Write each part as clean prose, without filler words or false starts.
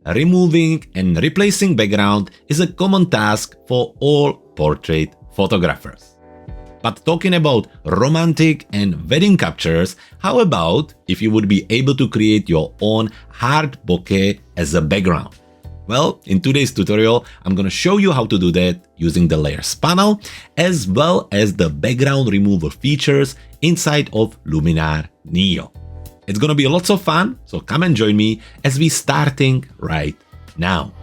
removing and replacing background is a common task for all portrait photographers. But talking about romantic and wedding captures, how about if you would be able to create your own heart bokeh as a background? Well, in today's tutorial, I'm gonna show you how to do that using the layers panel, as well as the background removal features inside of Luminar NEO. It's gonna be lots of fun, so come and join me as we starting right now.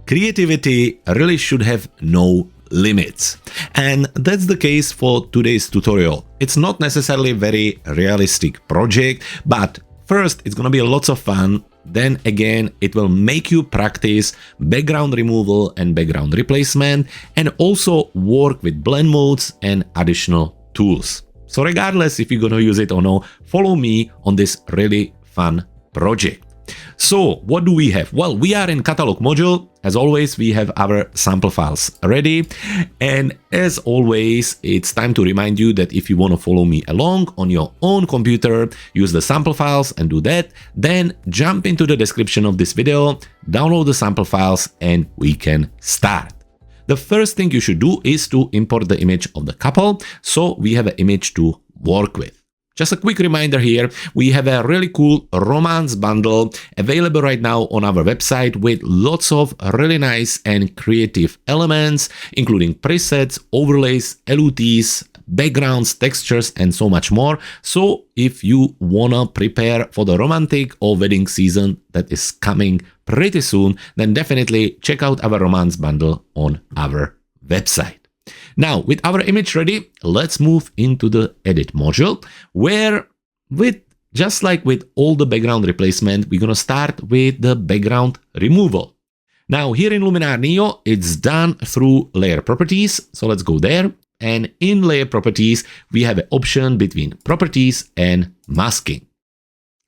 Creativity really should have no limits. And that's the case for today's tutorial. It's not necessarily a very realistic project, but first it's gonna be lots of fun. Then again, it will make you practice background removal and background replacement, and also work with blend modes and additional tools. So regardless if you're gonna use it or no, follow me on this really fun project. So what do we have? Well, we are in catalog module. As always, we have our sample files ready. And as always, it's time to remind you that if you want to follow me along on your own computer, use the sample files and do that. Then jump into the description of this video, download the sample files, and we can start. The first thing you should do is to import the image of the couple, so we have an image to work with. Just a quick reminder here, we have a really cool romance bundle available right now on our website with lots of really nice and creative elements, including presets, overlays, LUTs, backgrounds, textures, and so much more. So if you wanna prepare for the romantic or wedding season that is coming pretty soon, then definitely check out our romance bundle on our website. Now, with our image ready, let's move into the edit module, where just like with all the background replacement, we're gonna start with the background removal. Now, here in Luminar NEO, it's done through layer properties. So let's go there. And in layer properties, we have an option between properties and masking.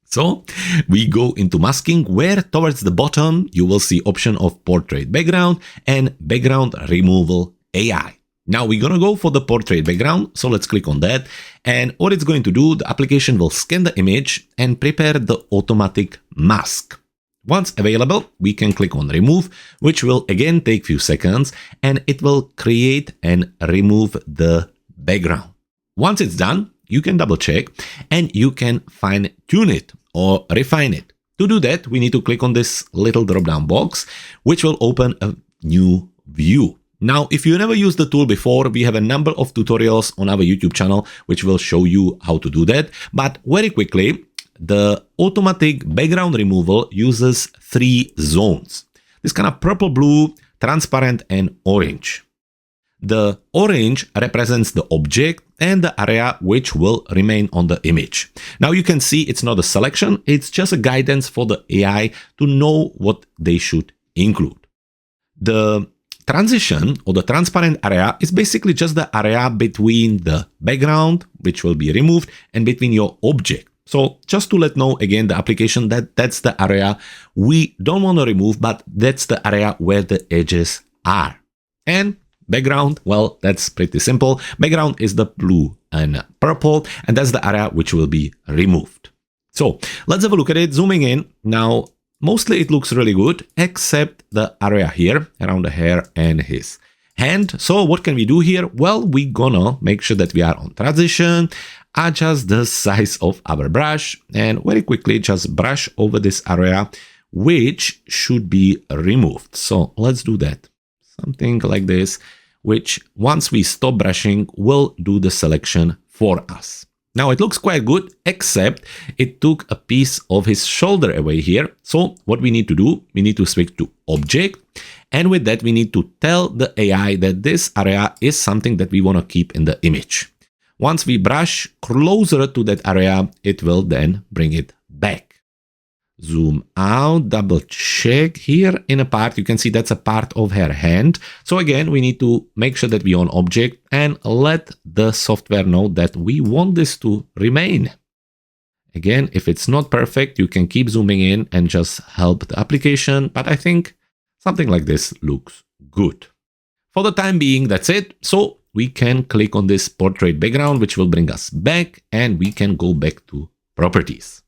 So we go into masking, where towards the bottom, you will see option of portrait background and background removal AI. Now we're gonna go for the portrait background, so let's click on that. And what it's going to do, the application will scan the image and prepare the automatic mask. Once available, we can click on remove, which will again take few seconds, and it will create and remove the background. Once it's done, you can double check and you can fine tune it or refine it. To do that, we need to click on this little drop down box, which will open a new view. Now, if you never used the tool before, we have a number of tutorials on our YouTube channel, which will show you how to do that. But very quickly, the automatic background removal uses 3 zones. This kind of purple, blue, transparent, and orange. The orange represents the object and the area which will remain on the image. Now you can see it's not a selection, it's just a guidance for the AI to know what they should include. The transition or the transparent area is basically just the area between the background, which will be removed, and between your object. So just to let know again the application that that's the area we don't want to remove, but that's the area where the edges are. And background, well, that's pretty simple. Background is the blue and purple, and that's the area which will be removed. So let's have a look at it, zooming in. Now, mostly it looks really good, except the area here around the hair and his hand. So what can we do here? Well, we're gonna make sure that we are on transition, adjust the size of our brush, and very quickly just brush over this area, which should be removed. So let's do that. Something like this, which once we stop brushing, will do the selection for us. Now it looks quite good, except it took a piece of his shoulder away here. So what we need to do, we need to switch to object. And with that, we need to tell the AI that this area is something that we want to keep in the image. Once we brush closer to that area, it will then bring it back. Zoom out, double check here in a part. You can see that's a part of her hand. So again, we need to make sure that we on object and let the software know that we want this to remain. Again, if it's not perfect, you can keep zooming in and just help the application. But I think something like this looks good. For the time being, that's it. So we can click on this portrait background, which will bring us back, and we can go back to properties.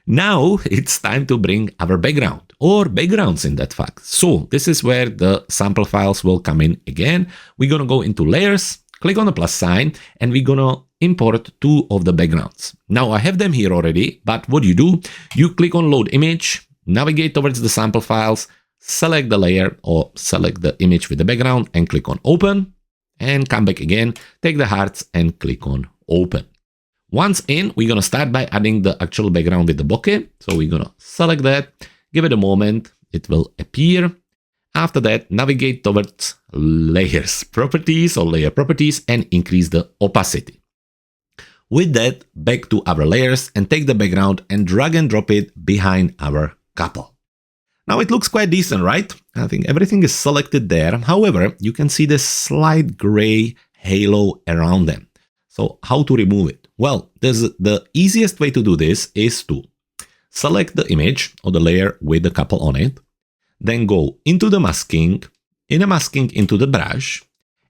Now it's time to bring our background or backgrounds in that fact. So this is where the sample files will come in again. We're going to go into layers, click on the plus sign, and we're going to import 2 of the backgrounds. Now I have them here already, but what you do, you click on load image, navigate towards the sample files, select the layer or select the image with the background and click on open, and come back again, take the hearts and click on open. Once in, we're going to start by adding the actual background with the bokeh. So we're going to select that, give it a moment, it will appear. After that, navigate towards layers properties or layer properties and increase the opacity. With that, back to our layers and take the background and drag and drop it behind our couple. Now it looks quite decent, right? I think everything is selected there. However, you can see this slight gray halo around them. So how to remove it? Well, the easiest way to do this is to select the image or the layer with the couple on it, then go into the masking, in a masking into the brush,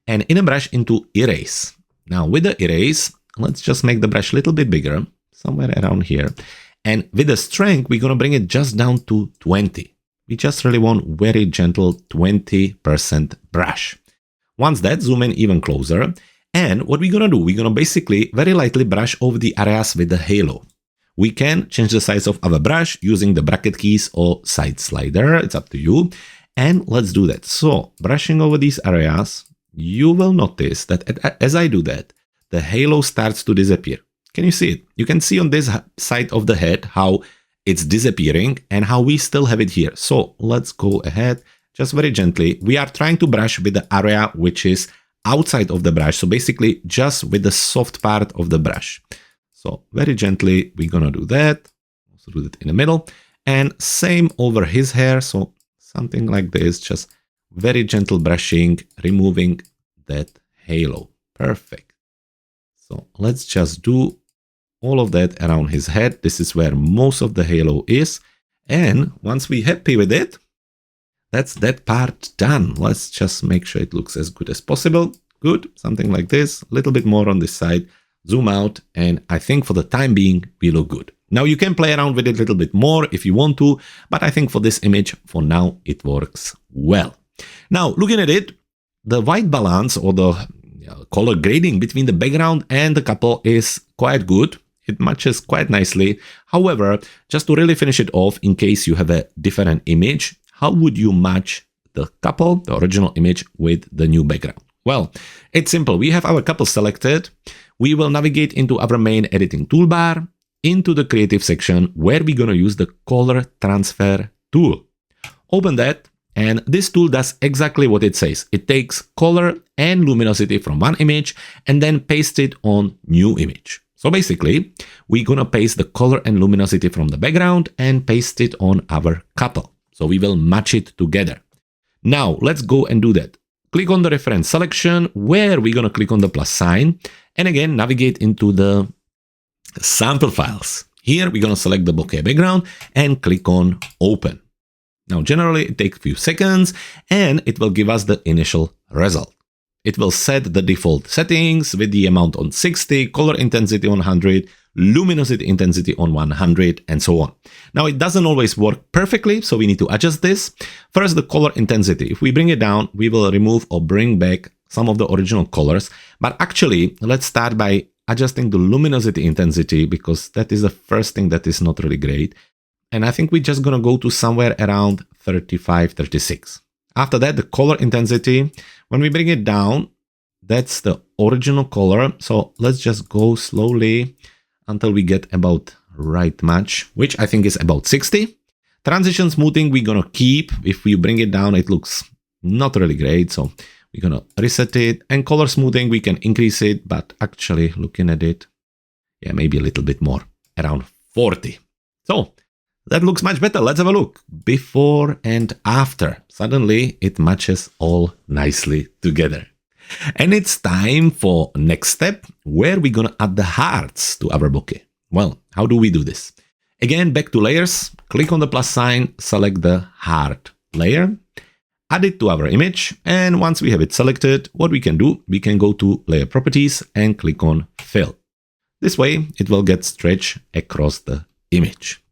and in a brush into erase. Now with the erase, let's just make the brush a little bit bigger, somewhere around here. And with the strength, we're going to bring it just down to 20. We just really want very gentle 20% brush. Once that, zoom in even closer. And what we're going to do, we're going to basically very lightly brush over the areas with the halo. We can change the size of our brush using the bracket keys or side slider. It's up to you. And let's do that. So brushing over these areas, you will notice that as I do that, the halo starts to disappear. Can you see it? You can see on this side of the head how it's disappearing and how we still have it here. So let's go ahead, just very gently. We are trying to brush with the area which is outside of the brush, so basically just with the soft part of the brush. So very gently we're gonna do that. Also do that in the middle, and same over his hair. So something like this, just very gentle brushing, removing that halo. Perfect. So let's just do all of that around his head. This is where most of the halo is, and once we're happy with it, that's that part done. Let's just make sure it looks as good as possible. Good, something like this, a little bit more on this side, zoom out, and I think for the time being, we look good. Now you can play around with it a little bit more if you want to, but I think for this image, for now, it works well. Now, looking at it, the white balance or the color grading between the background and the couple is quite good. It matches quite nicely. However, just to really finish it off, in case you have a different image, how would you match the couple, the original image, with the new background? Well, it's simple. We have our couple selected. We will navigate into our main editing toolbar, into the creative section where we're going to use the color transfer tool. Open that, and this tool does exactly what it says. It takes color and luminosity from one image and then paste it on new image. So basically, we're going to paste the color and luminosity from the background and paste it on our couple. So we will match it together. Now let's go and do that. Click on the reference selection where we're going to click on the plus sign, and again navigate into the sample files. Here we're going to select the bokeh background and click on open. Now generally it takes a few seconds and it will give us the initial result. It will set the default settings with the amount on 60, color intensity on 100, luminosity intensity on 100, and so on. Now it doesn't always work perfectly, so we need to adjust this. First, the color intensity. If we bring it down, we will remove or bring back some of the original colors. But actually, let's start by adjusting the luminosity intensity, because that is the first thing that is not really great. And I think we're just going to go to somewhere around 35, 36. After that, the color intensity, when we bring it down, that's the original color. So let's just go slowly until we get about right match, which I think is about 60. Transition smoothing, we're going to keep. If we bring it down, it looks not really great. So we're going to reset it. And color smoothing, we can increase it, but actually looking at it, yeah, maybe a little bit more, around 40. So that looks much better. Let's have a look. Before and after. Suddenly it matches all nicely together. And it's time for next step, where we're going to add the hearts to our bokeh. Well, how do we do this? Again, back to layers, click on the plus sign, select the heart layer, add it to our image. And once we have it selected, what we can do, we can go to layer properties and click on fill. This way it will get stretched across the image.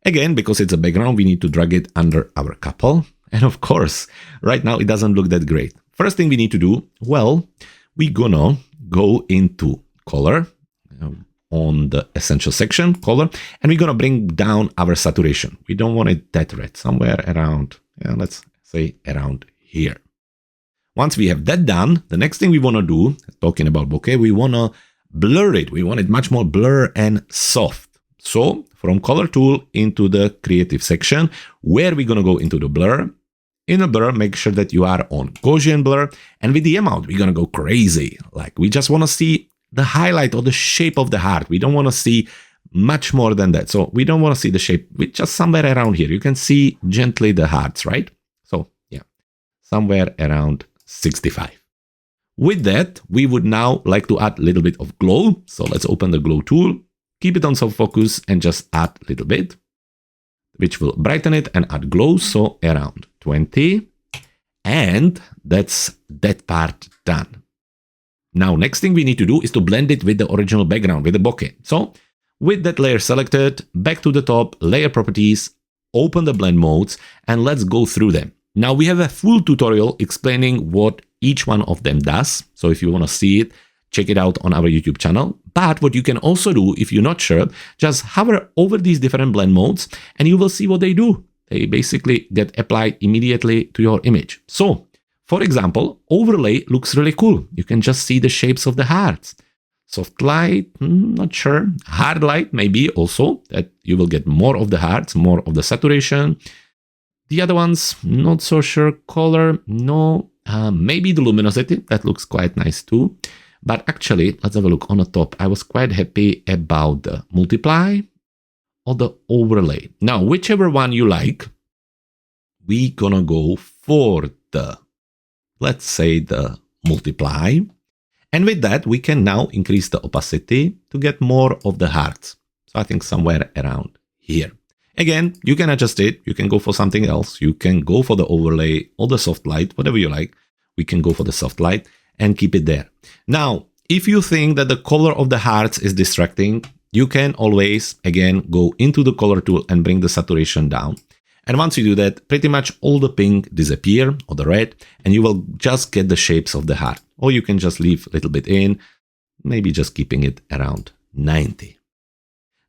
Again, because it's a background, we need to drag it under our couple. And of course, right now it doesn't look that great. First thing we need to do, well, we're gonna go into color on the essential section, color, and we're gonna bring down our saturation. We don't want it that red, somewhere around, let's say around here. Once we have that done, the next thing we wanna do, talking about bokeh, we wanna blur it. We want it much more blur and soft. So from color tool into the creative section, where we're gonna go into the blur. In a blur, make sure that you are on Gaussian blur, and with the amount, we're gonna go crazy. Like we just wanna see the highlight or the shape of the heart. We don't wanna see much more than that. So we don't wanna see the shape, we just somewhere around here. You can see gently the hearts, right? So yeah, somewhere around 65. With that, we would now like to add a little bit of glow. So let's open the glow tool, keep it on soft focus and just add a little bit, which will brighten it and add glow. So around 20. And that's that part done. Now, next thing we need to do is to blend it with the original background, with the bokeh. So with that layer selected, back to the top, layer properties, open the blend modes, and let's go through them. Now we have a full tutorial explaining what each one of them does. So if you want to see it, check it out on our YouTube channel. But what you can also do, if you're not sure, just hover over these different blend modes and you will see what they do. They basically get applied immediately to your image. So, for example, overlay looks really cool. You can just see the shapes of the hearts. Soft light, not sure. Hard light, maybe also, that you will get more of the hearts, more of the saturation. The other ones, not so sure. Color, no. Maybe the luminosity, that looks quite nice too. But actually, let's have a look on the top. I was quite happy about the multiply or the overlay. Now, whichever one you like, we're gonna go for the, let's say, the multiply. And with that, we can now increase the opacity to get more of the hearts. So I think somewhere around here. Again, you can adjust it. You can go for something else. You can go for the overlay or the soft light, whatever you like. We can go for the soft light and keep it there. Now, if you think that the color of the hearts is distracting, you can always, again, go into the color tool and bring the saturation down. And once you do that, pretty much all the pink disappear, or the red, and you will just get the shapes of the heart. Or you can just leave a little bit in, maybe just keeping it around 90.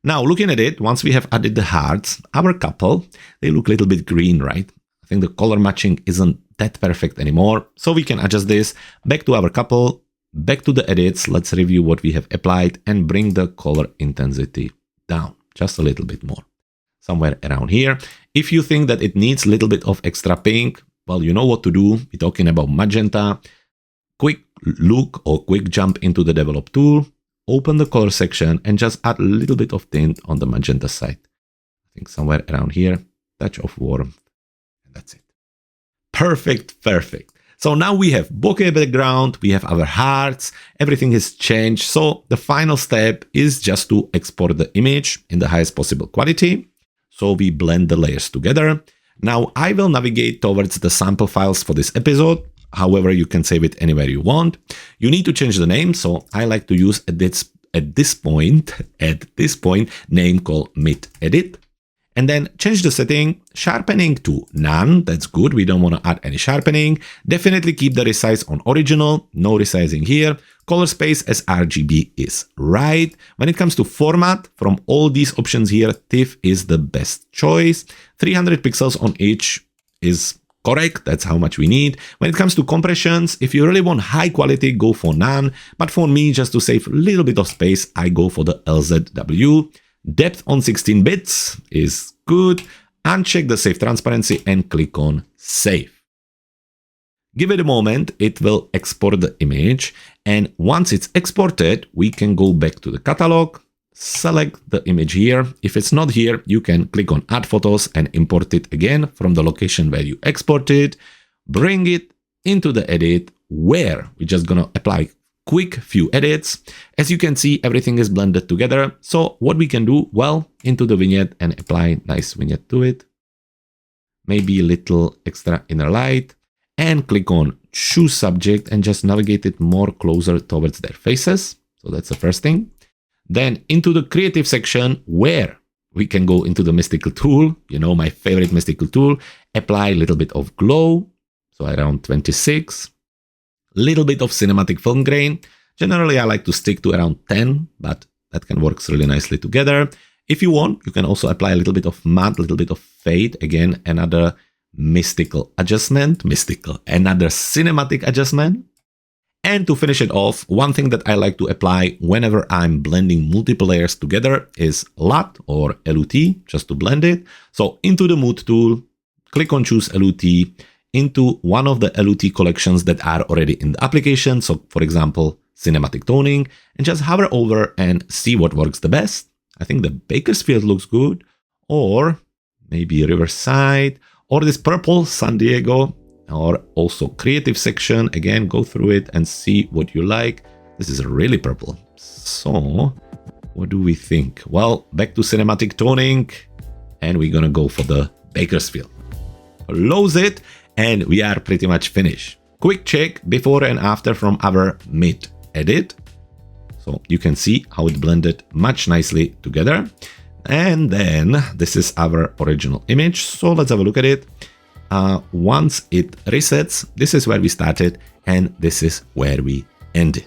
Now, looking at it, once we have added the hearts, our couple, they look a little bit green, right? I think the color matching isn't that perfect anymore. So we can adjust this back to our couple, back to the edits. Let's review what we have applied and bring the color intensity down just a little bit more, somewhere around here. If you think that it needs a little bit of extra pink, well, you know what to do. We're talking about magenta. Quick look or quick jump into the develop tool, open the color section and just add a little bit of tint on the magenta side. I think somewhere around here, touch of warmth, and that's it. Perfect, perfect. So now we have bokeh background, we have our hearts, everything has changed. So the final step is just to export the image in the highest possible quality. So we blend the layers together. Now I will navigate towards the sample files for this episode. However, you can save it anywhere you want. You need to change the name. So I like to use at this point, name called mid edit. And then change the setting, sharpening to none. That's good. We don't want to add any sharpening. Definitely keep the resize on original. No resizing here. Color space as RGB is right. When it comes to format, from all these options here, TIFF is the best choice. 300 pixels on each is correct. That's how much we need. When it comes to compressions, if you really want high quality, go for none. But for me, just to save a little bit of space, I go for the LZW. Depth on 16 bits is good. Uncheck the save transparency and click on save. Give it a moment, it will export the image. And once it's exported, we can go back to the catalog, select the image here. If it's not here, you can click on add photos and import it again from the location where you exported. Bring it into the edit where we're just gonna apply quick few edits. As you can see, everything is blended together. So what we can do, well, into the vignette and apply nice vignette to it. Maybe a little extra inner light and click on choose subject and just navigate it more closer towards their faces. So that's the first thing. Then into the creative section where we can go into the mystical tool, you know, my favorite mystical tool, apply a little bit of glow, so around 26, little bit of cinematic film grain. Generally, I like to stick to around 10, but that can work really nicely together. If you want, you can also apply a little bit of matte, a little bit of fade. Again, another mystical adjustment, another cinematic adjustment. And to finish it off, one thing that I like to apply whenever I'm blending multiple layers together is LUT or LUT, just to blend it. So into the Mood tool, click on Choose LUT, into one of the LUT collections that are already in the application. So for example, Cinematic Toning, and just hover over and see what works the best. I think the Bakersfield looks good, or maybe Riverside, or this purple San Diego, or also creative section. Again, go through it and see what you like. This is really purple. So what do we think? Well, back to cinematic toning, and we're gonna go for the Bakersfield. Close it, and we are pretty much finished. Quick check before and after from our mid edit. So you can see how it blended much nicely together. And then this is our original image. So let's have a look at it. Once it resets, this is where we started and this is where we ended.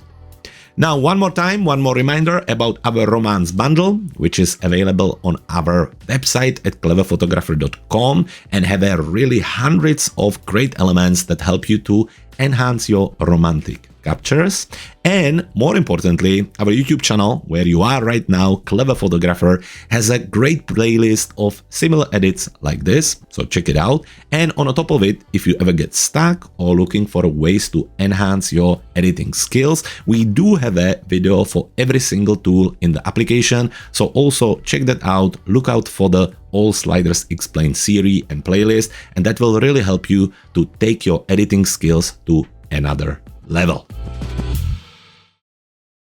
Now, one more time, one more reminder about our romance bundle, which is available on our website at cleverphotographer.com and have really hundreds of great elements that help you to enhance your romantic captures. And more importantly, our YouTube channel, where you are right now, Clever Photographer, has a great playlist of similar edits like this, so check it out. And on top of it, if you ever get stuck or looking for ways to enhance your editing skills, we do have a video for every single tool in the application, so also check that out. Look out for the All Sliders Explained series and playlist, and that will really help you to take your editing skills to another level.